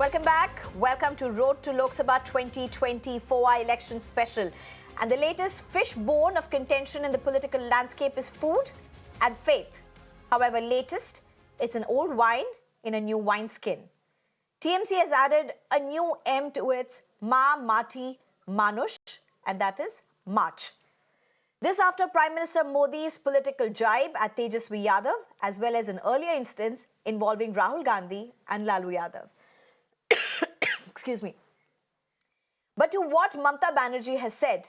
Welcome back. Welcome to Road to Lok Sabha 2024 election special. And the latest fishbone of contention in the political landscape is food and faith. However, latest, it's an old wine in a new wineskin. TMC has added a new M to its Mati Manush, and that is March. This after Prime Minister Modi's political jibe at Tejaswi Yadav, as well as an earlier instance involving Rahul Gandhi and Lalu Yadav. Excuse me. But to what Mamata Banerjee has said,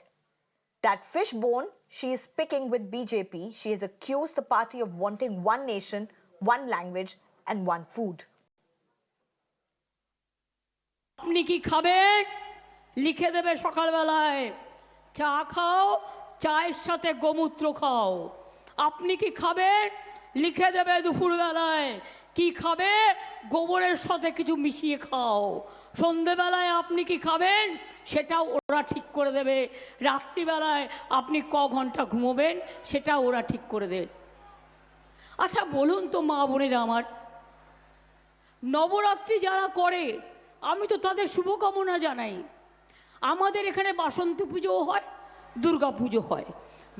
that fishbone she is picking with BJP, she has accused the party of wanting one nation, one language and one food. আপনি কি খাবেন লিখে দেবে সকালবেলায় চা খাও চায়ের সাথে গোমূত্র খাও আপনি কি খাবেন লিখে দেবে দুপুরবেলায় কি খাবে গোবরের সাথে কিছু মিশিয়ে খাও সন্ধ্যাবেলায় আপনি কি খাবেন সেটাও ওরা ঠিক করে দেবে রাত্রিবেলায় আপনি ক ঘন্টা ঘুমোবেন সেটাও ওরা ঠিক করে দেবে আচ্ছা বলুন তো মা বোনেরা আমার নবরাত্রি যারা করে আমি তো তাদের শুভকামনা জানাই আমাদের এখানে বাসন্তী পুজোও হয় দুর্গা পুজো হয়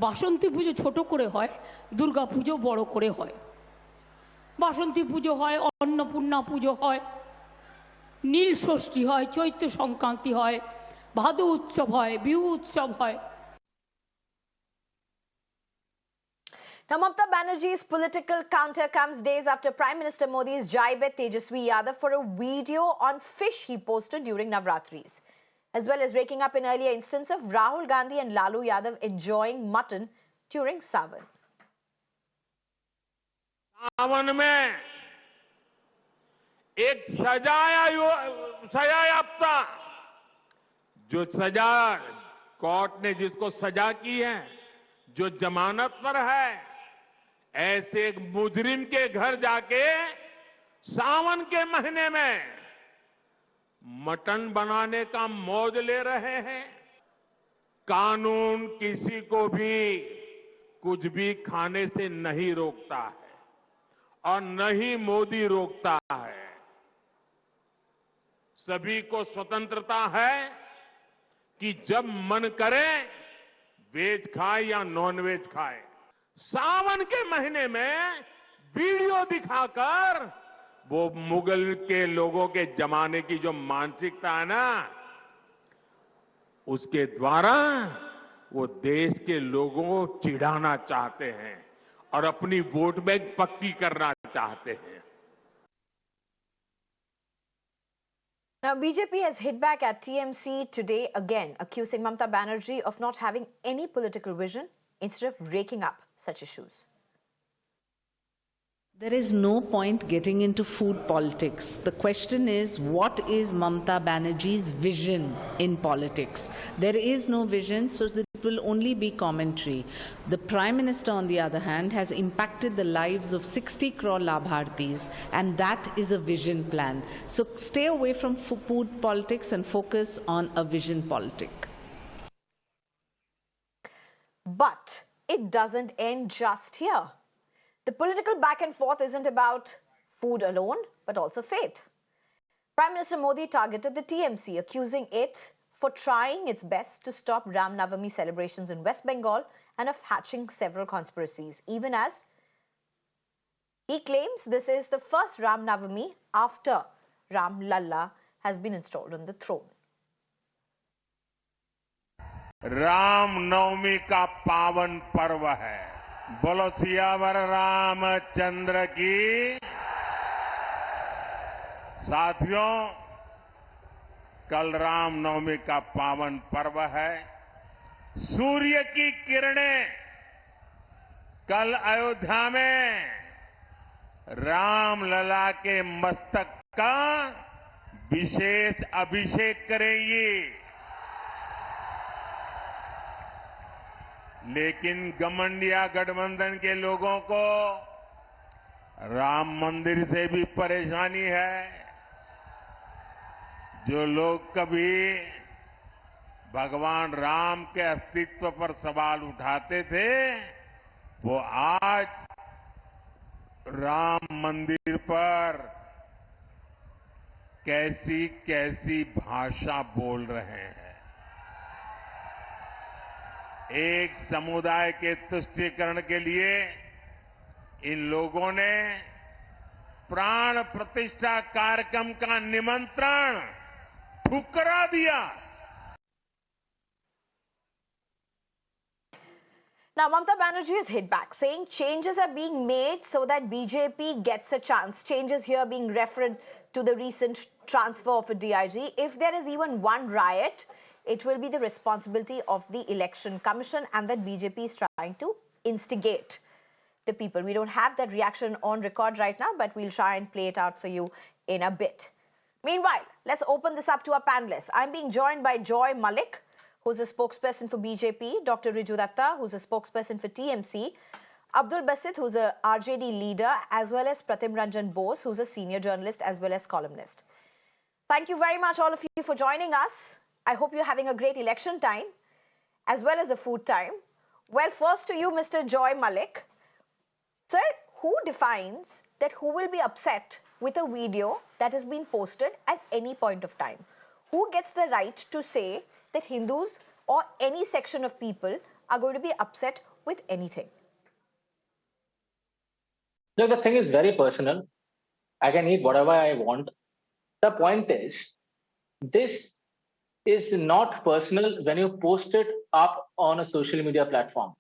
বাসন্তী পুজো ছোট করে হয় দুর্গা পুজো বড় করে হয় বাসন্তী পুজো হয় অন্নপূর্ণা পুজো হয় নীল ষষ্ঠী হয় চৈত্র সংক্রান্তি হয় ভাদু উৎসব হয় বিহু উৎসব হয় Now, Mamata Banerjee's political counter comes days after Prime Minister Modi's jibe at Tejaswi Yadav for a video on fish he posted during Navratris, as well as raking up an earlier instance of Rahul Gandhi and Lalu Yadav enjoying mutton during Sawan. सावन में एक सजायाफ्ता जो सजा court ने जिसको सजा की है जो जमानत पर है ऐसे एक मुजरिम के घर जाके सावन के महीने में मटन बनाने का मौज ले रहे हैं कानून किसी को भी कुछ भी खाने से नहीं रोकता है और न ही मोदी रोकता है सभी को स्वतंत्रता है कि जब मन करे वेज खाए या नॉन वेज खाए सावन के महीने में वीडियो दिखाकर वो मुगल के लोगों के जमाने की जो मानसिकता है ना उसके द्वारा वो देश के लोगों को चिढ़ाना चाहते हैं और अपनी वोट बैंक पक्की करना चाहते हैं Now, BJP has hit back at TMC today again, accusing Mamata Banerjee of not having any political vision instead of raking up such issues. There is no point getting into food politics. The question is, what is Mamata Banerjee's vision in politics? There is no vision, so it will only be commentary. The Prime Minister, on the other hand, has impacted the lives of 60 crore Labharthis, and that is a vision plan. So stay away from food politics and focus on a vision politic. But it doesn't end just here. The political back and forth isn't about food alone, but also faith. Prime Minister Modi targeted the TMC, accusing it for trying its best to stop Ram Navami celebrations in West Bengal and of hatching several conspiracies, even as he claims this is the first Ram Navami after Ram Lalla has been installed on the throne. Ram Navami का पावन पर्व है बोलो सियावर रामचंद्र की साथियों कल राम नवमी का पावन पर्व है सूर्य की किरणें कल अयोध्या में राम लला के मस्तक का विशेष अभिषेक करेंगी लेकिन गठबंधन गठबंधन के लोगों को राम मंदिर से भी परेशानी है जो लोग कभी भगवान राम के अस्तित्व पर सवाल उठाते थे वो आज राम मंदिर पर कैसी कैसी भाषा बोल रहे हैं। एक समुदाय के तुष्टीकरण के लिए इन लोगों ने प्राण प्रतिष्ठा कार्यक्रम का निमंत्रण ठुकरा दिया। Now, Mamata Banerjee has hit back, saying changes are being made so that BJP gets a chance. Changes here being referred to the recent transfer of a DIG. If there is even one riot, it will be the responsibility of the Election Commission, and that BJP is trying to instigate the people. We don't have that reaction on record right now, but we'll try and play it out for you in a bit. Meanwhile, let's open this up to our panelists. I'm being joined by Joy Malik, who's a spokesperson for BJP, Dr. Riju Dutta, who's a spokesperson for TMC, Abdul Basit, who's a RJD leader, as well as Pratim Ranjan Bose, who's a senior journalist as well as columnist. Thank you very much, all of you, for joining us. I hope you're having a great election time, as well as a food time. Well, first to you, Mr. Joy Malik. Sir, who defines that who will be upset with a video that has been posted at any point of time? Who gets the right to say that Hindus or any section of people are going to be upset with anything? Look, the thing is very personal. I can eat whatever I want. The point is, this is not personal when you post it up on a social media platform.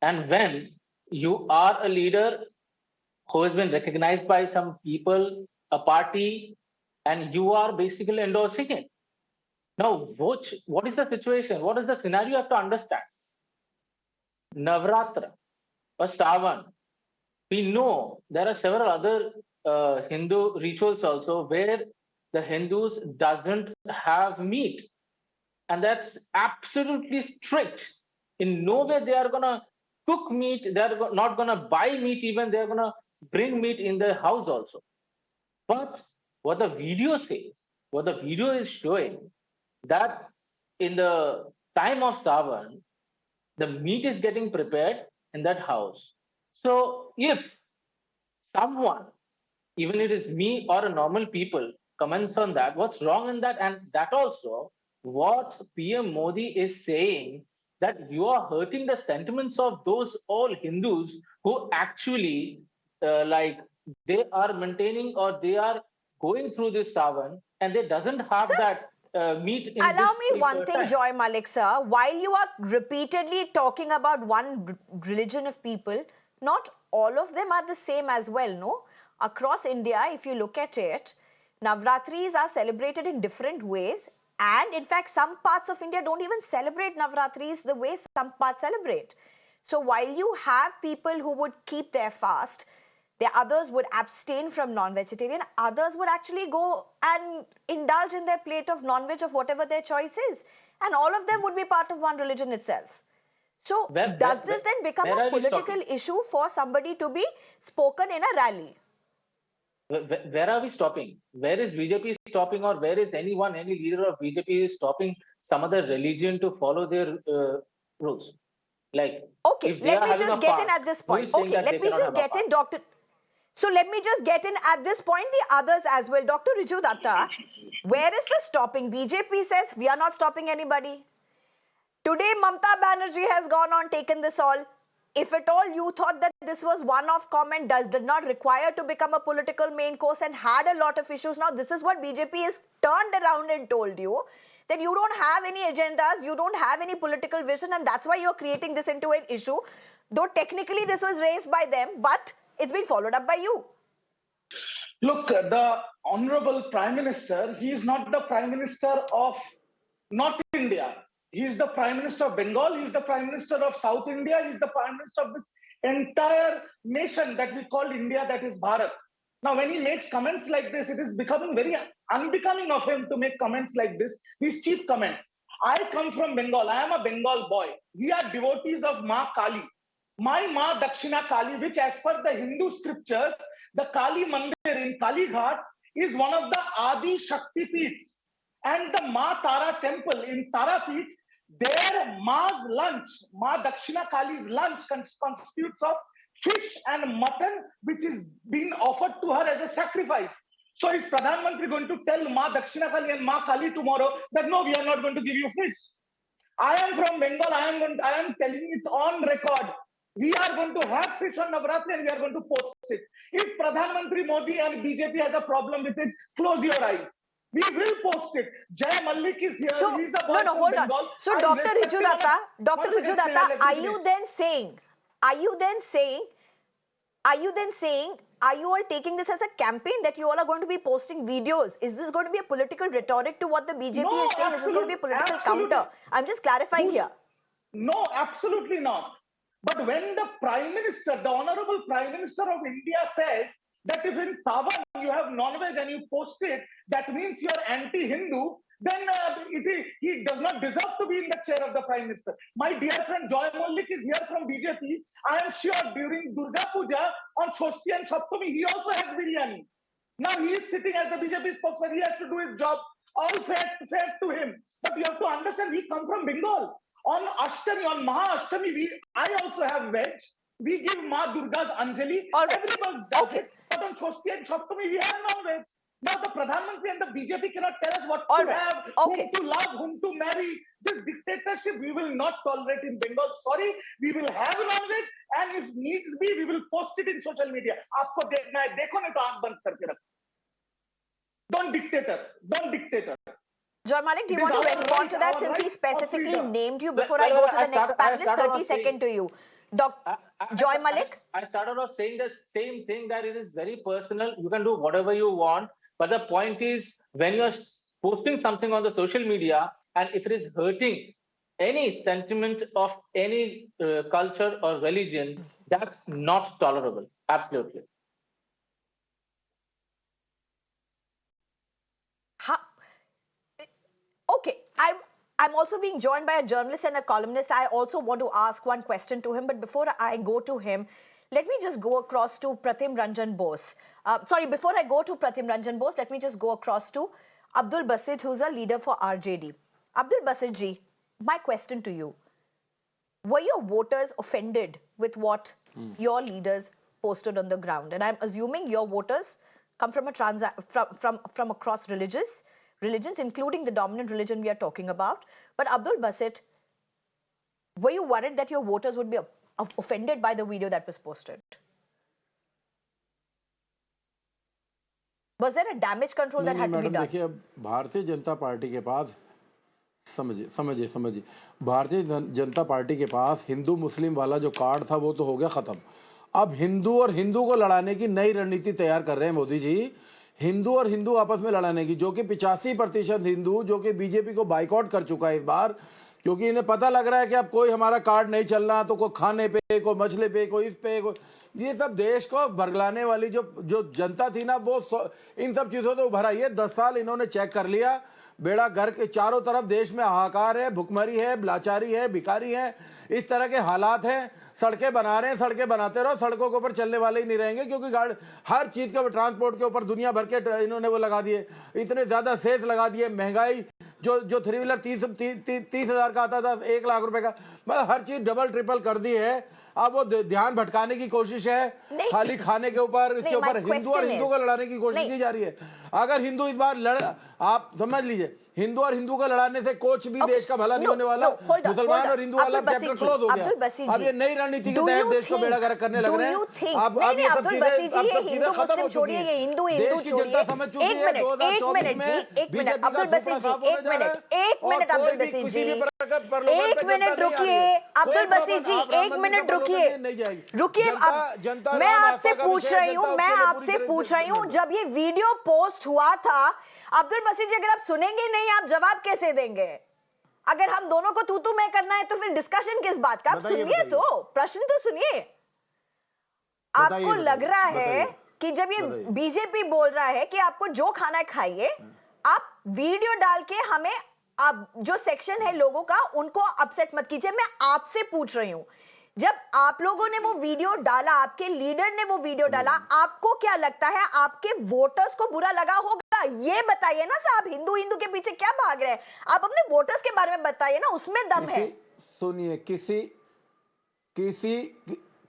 And when you are a leader who has been recognized by some people, a party, and you are basically endorsing it. Now, what is the situation? What is the scenario you have to understand? Navratra or Savan, we know there are several other Hindu rituals also where the Hindus doesn't have meat. And that's absolutely strict. In no way they are going to cook meat, they're not going to buy meat even, they're going to bring meat in their house also. But what the video says, what the video is showing, that in the time of Savan, the meat is getting prepared in that house. So if someone, even if it is me or a normal people, comments on that, what's wrong in that? And that also, what PM Modi is saying, that you are hurting the sentiments of those all Hindus who actually they are maintaining or they are going through this Savan and they doesn't have that meat in Allow this me one thing, time. Joy Malik, sir. While you are repeatedly talking about one religion of people, not all of them are the same as well, no? Across India, if you look at it, Navratris are celebrated in different ways. And in fact, some parts of India don't even celebrate Navratris the way some parts celebrate. So while you have people who would keep their fast, the others would abstain from non-vegetarian, others would actually go and indulge in their plate of non-veg of whatever their choice is. And all of them would be part of one religion itself. So does this then become a political issue for somebody to be spoken in a rally? Where are we stopping? Where is BJP stopping, or where is any leader of BJP stopping some other religion to follow their rules? Like, okay, let me just get in at this point. Okay, let me just get in, Dr. So let me just get in at this point, the others as well. Dr. Riju Dutta, where is the stopping? BJP says we are not stopping anybody. Today, Mamata Banerjee has gone on, taken this all. If at all you thought that this was one-off comment, did not require to become a political main course and had a lot of issues. Now, this is what BJP has turned around and told you, that you don't have any agendas, you don't have any political vision, and that's why you're creating this into an issue. Though technically this was raised by them, but it's been followed up by you. Look, the Honorable Prime Minister, he is not the Prime Minister of North India. He is the Prime Minister of Bengal. He is the Prime Minister of South India. He is the Prime Minister of this entire nation that we call India, that is Bharat. Now, when he makes comments like this, it is becoming very unbecoming of him to make comments like this, these cheap comments. I come from Bengal. I am a Bengal boy. We are devotees of Maa Kali. My Ma Dakshina Kali, which as per the Hindu scriptures, the Kali Mandir in Kali Ghat is one of the Adi Shakti Peeths. And the Maa Tara temple in Tarapith, their Ma's lunch, Ma Dakshina Kali's lunch constitutes of fish and mutton, which is being offered to her as a sacrifice. So is Pradhan Mantri going to tell Maa Dakshina Kali and Maa Kali tomorrow that no, we are not going to give you fish? I am from Bengal. I am telling it on record. We are going to have fish on Navratri and we are going to post it. If Pradhan Mantri Modi and BJP has a problem with it, close your eyes. We will post it. Jay Malik is here. So, He's a boy from hold Bengal. on. So, Dr. Riju Dutta, are you then saying, are you all taking this as a campaign that you all are going to be posting videos? Is this going to be a political rhetoric to what the BJP is saying? Is this going to be a political counter? I'm just clarifying here. No, absolutely not. But when the Prime Minister, the Honorable Prime Minister of India says that if in Savan you have non-veg and you post it, that means you are anti-Hindu, then he does not deserve to be in the chair of the Prime Minister. My dear friend Joy Malik is here from BJP. I am sure during Durga Puja on Shoshti and Saptami, he also has biryani. Now he is sitting as the BJP spokesman. He has to do his job. All fair to him. But you have to understand, we come from Bengal. On Ashtami, on Maha-Ashtami, I also have veg. We give Ma Durga's Anjali. Everyone's done it. But on Shoshti and Saptami, we have non-veg. Now the Pradhan Mantri and the BJP cannot tell us what to have, whom to love, whom to marry. This dictatorship we will not tolerate in Bengal. Sorry, we will have non-veg and if needs be, we will post it in social media. आपको देखना है, देखो नहीं तो आँख बंद करके रखो. Don't dictate us. Don't dictate us. Joy Malik, do you want to respond to that since he specifically named you before I go to the next panelist? 30 seconds to you. Joy Malik? I started off saying the same thing, that it is very personal. You can do whatever you want. But the point is, when you're posting something on the social media, and if it is hurting any sentiment of any culture or religion, that's not tolerable. Absolutely. Okay, I'm also being joined by a journalist and a columnist. I also want to ask one question to him, but before I go to him, let me just go across to Pratim Ranjan Bose. Before I go to Pratim Ranjan Bose, let me just go across to Abdul Basit, who's a leader for RJD. Abdul Basit ji, my question to you. Were your voters offended with what your leaders posted on the ground? And I'm assuming your voters come from from across religions, including the dominant religion we are talking about. But Abdul Basit, were you worried that your voters would be offended by the video that was posted? Was there a damage control that had to be done? देखिए, Bharatiya Janata party के पास समझिए Bharatiya Janata party के पास हिंदू मुस्लिम वाला जो card था वो तो हो गया खत्म. अब हिंदू और हिंदू को लड़ाने की नई रणनीति तैयार कर रहे हैं मोदी जी. हिंदू और हिंदू आपस में लड़ाने की, जो कि 85% हिंदू जो कि बीजेपी को बाइकआउट कर चुका है इस बार, क्योंकि इन्हें पता लग रहा है कि अब कोई हमारा कार्ड नहीं चलना, तो कोई खाने पे, कोई मछली पे, कोई इस पे, ये सब देश को भरगलाने वाली जो जनता थी ना, वो इन सब चीज़ों से उभर आई है. 10 साल इन्होंने चेक कर लिया, बेड़ा घर के चारों तरफ देश में हाहाकार है, भुखमरी है, लाचारी है, भिखारी है, इस तरह के हालात हैं. सड़कें बना रहे हैं, सड़कें बनाते रहो, सड़कों के ऊपर चलने वाले ही नहीं रहेंगे, क्योंकि हर चीज़ के ट्रांसपोर्ट के ऊपर दुनिया भर के इन्होंने वो लगा दिए, इतने ज़्यादा सेस लगा दिए. महंगाई जो 3 व्हीलर 30,000 का आता था 1 लाख रुपए का, मतलब हर चीज़ डबल ट्रिपल कर दी है. अब वो ध्यान भटकाने की कोशिश है खाली खाने के ऊपर, इसके ऊपर हिंदू और हिंदू को लड़ाने की कोशिश की जा रही है. अगर हिंदू इस बार आप समझ लीजिए, हिंदू और हिंदू को लड़ाने से कुछ भी देश का भला नहीं होने वाला. मुसलमान और हिंदू वाला चैप्टर क्लोज हो गया. अब ये नई रणनीति के तहत देश को बेड़ा गर्क करने लग रहे हैं. अब ये सब चीजें खत्म हो चुकी है. देश की जनता समझ चुकी है 2024 में बीजेपी का अब्दुल बसीत जी, एक मिनट रुकिए. अब्दुल बसीत जी, 1 मिनट रुकिए. मैं आपसे पूछ रही हूँ, जब ये वीडियो पोस्ट हुआ था, अब्दुल बसीत जी, अगर आप सुनेंगे नहीं, आप जवाब कैसे देंगे? अगर हम दोनों को तू मैं करना है तो फिर डिस्कशन किस बात का? आप सुनिए, तो प्रश्न तो सुनिए. आपको लग रहा है कि जब ये बीजेपी बोल रहा है कि आपको जो खाना है खाइए, आप वीडियो डाल के हमें अब जो सेक्शन है लोगों का उनको अपसेट मत कीजिए. मैं आपसे पूछ रही हूं, जब आप लोगों ने वो वीडियो डाला, आपके लीडर ने वो वीडियो डाला, आपको क्या लगता है आपके वोटर्स को बुरा लगा होगा? ये बताइए ना साहब. हिंदू के पीछे क्या भाग रहे हैं? आप अपने वोटर्स के बारे में बताइए ना, उसमें दम है. सुनिए,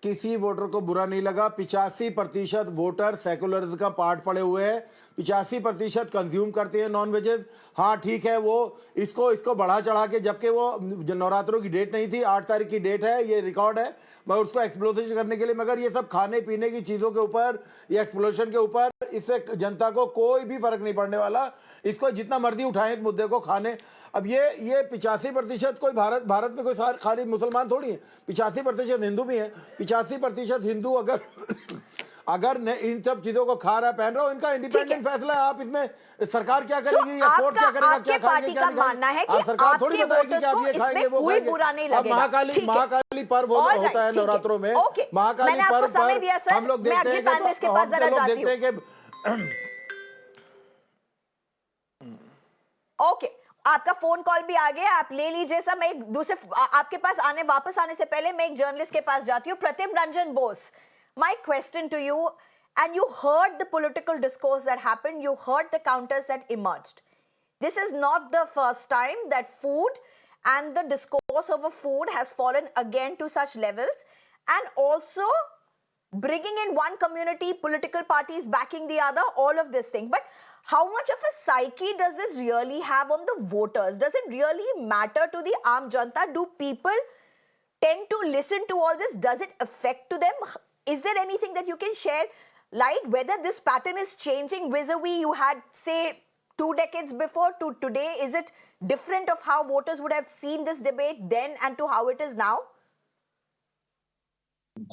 किसी वोटर को बुरा नहीं लगा। 85% वोटर सेकुलर्स का पार्ट पड़े हुए हैं, 85% कंज्यूम करते हैं नॉन वेजेस। हाँ ठीक है, वो इसको बढ़ा चढ़ा के, जबकि वो नवरात्रों की डेट नहीं थी, 8 तारीख की डेट है, ये रिकॉर्ड है, मगर उसको एक्सप्लोटेशन करने के लिए, मगर ये सब खाने पीने की चीज़ों के ऊपर, ये एक्सप्लोशन के ऊपर, इससे जनता को कोई भी फर्क नहीं पड़ने वाला। इसको जितना मर्जी उठाएं इस मुद्दे को, खाने। अब ये 85% कोई भारत में कोई खाली मुसलमान थोड़ी है, 85% हिंदू भी हैं। 85% हिंदू अगर इन सब चीजों को खा रहा है, पहन रहा हो, इनका इंडिपेंडेंट फैसला है। आप इसमें सरकार क्या करेगी या कोर्ट क्या करेगा, क्या खाएंगे क्या नहीं खाएंगे, आप सरकार थोड़ी बताएगी कि आप ये खाएंगे वो खाएंगे। अब महाकाली पर्व होता है नवरात्रों में, महाकाली पर्व पर हम लोग देखते हैं कि ओके, आपका फोन कॉल भी आ गया, आप ले लीजिए सब। मैं एक दूसरे आपके पास वापस आने से पहले मैं एक जर्नलिस्ट के पास जाती हूँ, प्रतिम Ranjan Bose. My question to you, and you heard the political discourse that happened, you heard the counters that emerged. This is not the first time that food and the discourse over food has fallen again to such levels, and also bringing in one community, political parties backing the other, all of this thing. But how much of a psyche does this really have on the voters? Does it really matter to the Aam Janta? Do people tend to listen to all this? Does it affect to them? Is there anything that you can share light whether this pattern is changing vis-a-vis you had, say, 2 decades before to today? Is it different of how voters would have seen this debate then and to how it is now?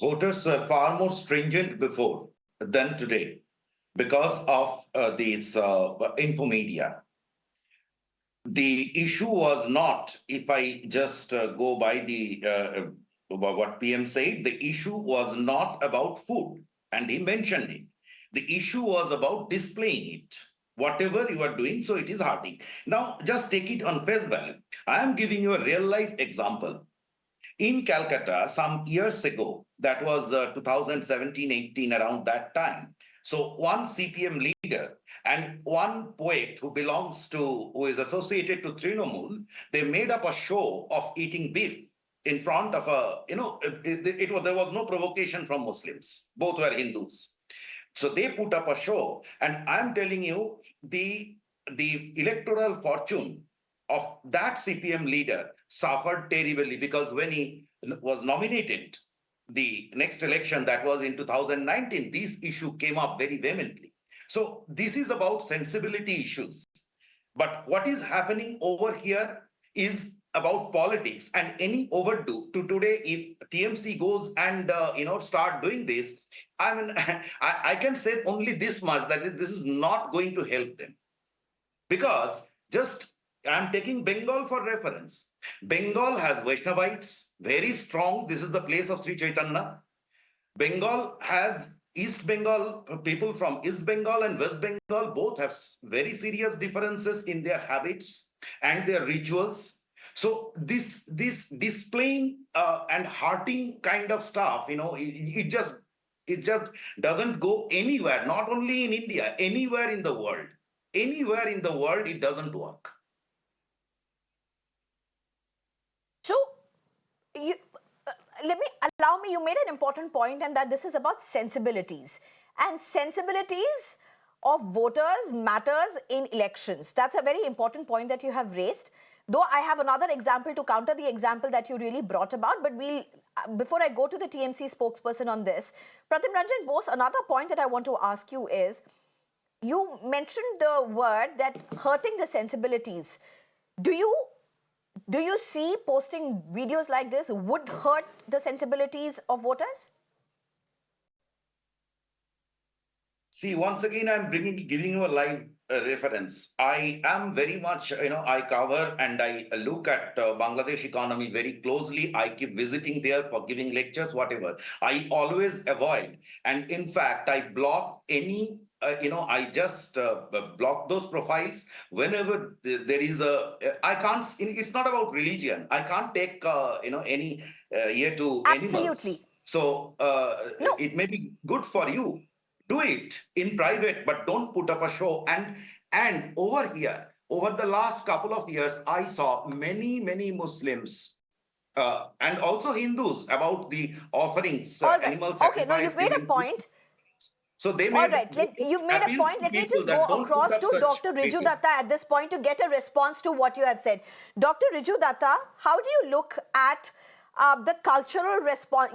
Voters were far more stringent before than today because of these infomedia. The issue was not, if I just go by the what PM said, the issue was not about food, and he mentioned it. The issue was about displaying it. Whatever you are doing, so it is heartening. Now, just take it on face value. I am giving you a real life example. In Calcutta, some years ago, that was 2017-18, around that time. So one CPM leader and one poet who is associated to Trinamool, they made up a show of eating beef in front of there was no provocation from Muslims. Both were Hindus. So they put up a show, and I'm telling you, the electoral fortune of that CPM leader suffered terribly, because when he was nominated, the next election, that was in 2019, this issue came up very vehemently. So this is about sensibility issues. But what is happening over here is about politics, and any overdo to today, if TMC goes and start doing this, I mean, I can say only this much, that this is not going to help them. Because just, I'm taking Bengal for reference. Bengal has Vaishnavites, very strong. This is the place of Sri Chaitanya. Bengal has East Bengal, people from East Bengal and West Bengal both have very serious differences in their habits and their rituals. So this displaying and hearting kind of stuff, it just doesn't go anywhere. Not only in India, anywhere in the world. Anywhere in the world, it doesn't work. So, allow me, you made an important point, and that this is about sensibilities. And sensibilities of voters matters in elections. That's a very important point that you have raised. Though I have another example to counter the example that you really brought about, but before I go to the TMC spokesperson on this, Pratim Ranjan Bose, another point that I want to ask you is, you mentioned the word that hurting the sensibilities. Do you see posting videos like this would hurt the sensibilities of voters? See, once again, I'm giving you a live reference. I am very much, I cover and I look at Bangladesh economy very closely. I keep visiting there for giving lectures, whatever. I always avoid, and in fact, I block any I just block those profiles whenever there is I can't, it's not about religion. I can't take, any ear to Absolutely. animals. So No. It may be good for you. Do it in private, but don't put up a show. And over here, over the last couple of years, I saw many Muslims and also Hindus about the offerings, All right. animal Okay, no, you've sacrifice. made a point. So they All made right, you've made a appeals point. to Let me people just that go don't put across up to such Dr. Riju statements. Dutta at this point to get a response to what you have said. Dr. Riju Dutta, how do you look at the cultural response?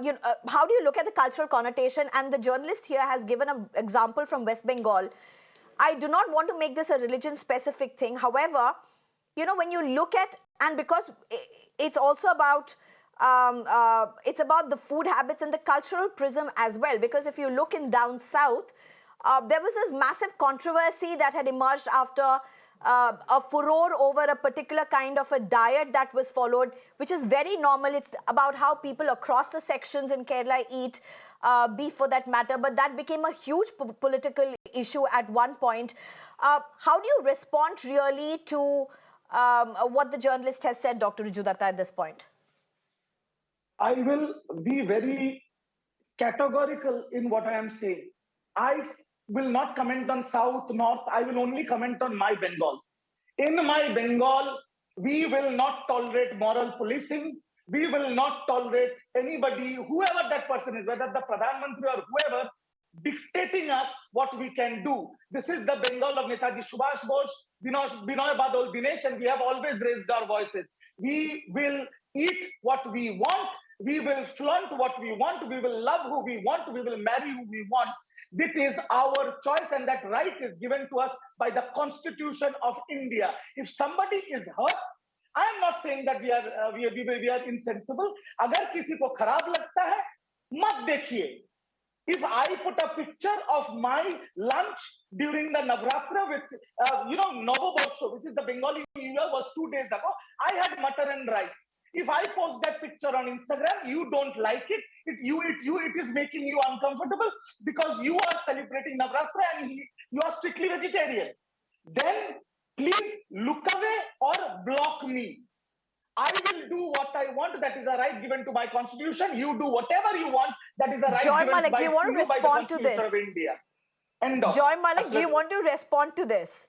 How do you look at the cultural connotation? And the journalist here has given an example from West Bengal. I do not want to make this a religion-specific thing. However, when you look at, and because it's also about it's about the food habits and the cultural prism as well, because if you look in down south, there was this massive controversy that had emerged after a furor over a particular kind of a diet that was followed, which is very normal. It's about how people across the sections in Kerala eat beef for that matter, but that became a huge political issue at one point. How do you respond really to what the journalist has said, Dr. Riju Dutta, at this point? I will be very categorical in what I am saying. I will not comment on South, North. I will only comment on my Bengal. In my Bengal, we will not tolerate moral policing. We will not tolerate anybody, whoever that person is, whether the Pradhan Mantri or whoever, dictating us what we can do. This is the Bengal of Netaji Subhash Bose, Binoy Badol Dinesh, and we have always raised our voices. We will eat what we want. We will flaunt what we want. We will love who we want. We will marry who we want. This is our choice, and that right is given to us by the Constitution of India. If somebody is hurt, I am not saying that we are insensible. Agar kisi ko kharab lagta hai, mat dekhiye. If I put a picture of my lunch during the Navratra with, Novoborsho, which is the Bengali New Year, was 2 days ago, I had mutton and rice. If I post that picture on Instagram, you don't like it. It is making you uncomfortable because you are celebrating Navratra and you are strictly vegetarian. Then please look away or block me. I will do what I want. That is a right given to my constitution. You do whatever you want. That is a right Joy given Malik, by do you want to you by the respond to Constitution this? of India. End of. Joy Malik, do you want to respond to this?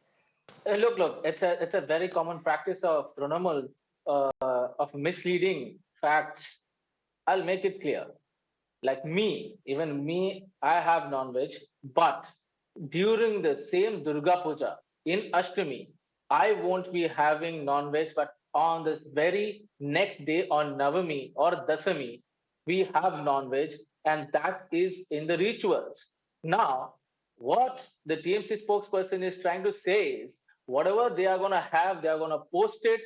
Look, it's a very common practice of Trinamool of misleading facts. I'll make it clear. Like even me, I have non-veg, but during the same Durga Puja in Ashtami, I won't be having non-veg, but on this very next day on Navami or Dasami, we have non-veg, and that is in the rituals. Now, what the TMC spokesperson is trying to say is, whatever they are going to have, they are going to post it.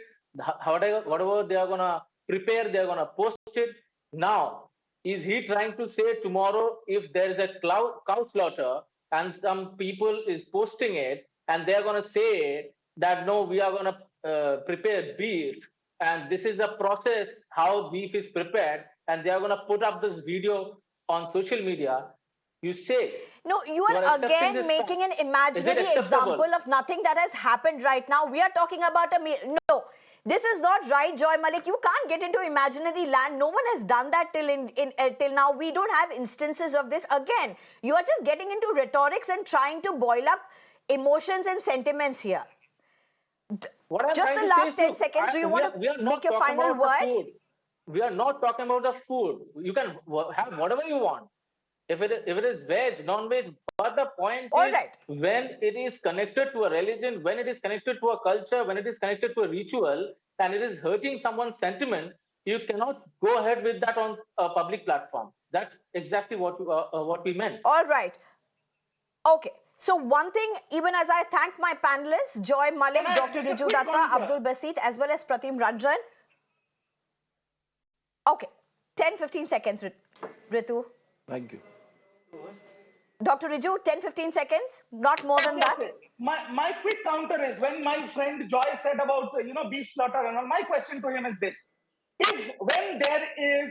Whatever they are going to prepare, they are going to post it. Now, is he trying to say tomorrow if there is a cow slaughter and some people is posting it and they are going to say that no, we are going to prepare beef and this is a process how beef is prepared and they are going to put up this video on social media? You say no, you are again making an imaginary example of nothing that has happened right now. We are talking about no. This is not right, Joy Malik. You can't get into imaginary land. No one has done that till now. We don't have instances of this. Again, you are just getting into rhetorics and trying to boil up emotions and sentiments here. Just the last 10 seconds. Do you want to make your final word? We are not talking about the food. You can have whatever you want. If it is veg, non-veg, but the point is when it is connected to a religion, when it is connected to a culture, when it is connected to a ritual, and it is hurting someone's sentiment, you cannot go ahead with that on a public platform. That's exactly what we meant. All right. Okay. So one thing, even as I thank my panelists, Joy Malik, Dr. Riju Dutta, Abdul Basit, as well as Pratim Ranjan. Okay. 10-15 seconds, Ritu. Thank you. Dr. Riju, 10-15 seconds, not more than that. My quick counter is when my friend Joy said about beef slaughter and all, my question to him is this: when there is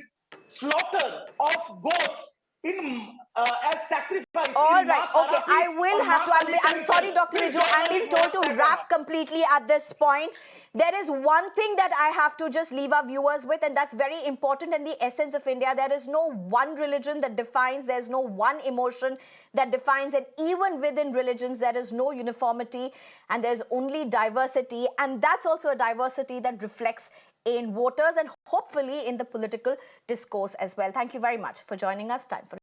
slaughter of goats as sacrifice. All right, okay, I will have to. I'm sorry, Dr. Riju, I'm being told to wrap completely at this point. There is one thing that I have to just leave our viewers with, and that's very important in the essence of India. There is no one religion that defines, there's no one emotion that defines, and even within religions, there is no uniformity, and there's only diversity, and that's also a diversity that reflects in voters and hopefully in the political discourse as well. Thank you very much for joining us. Time for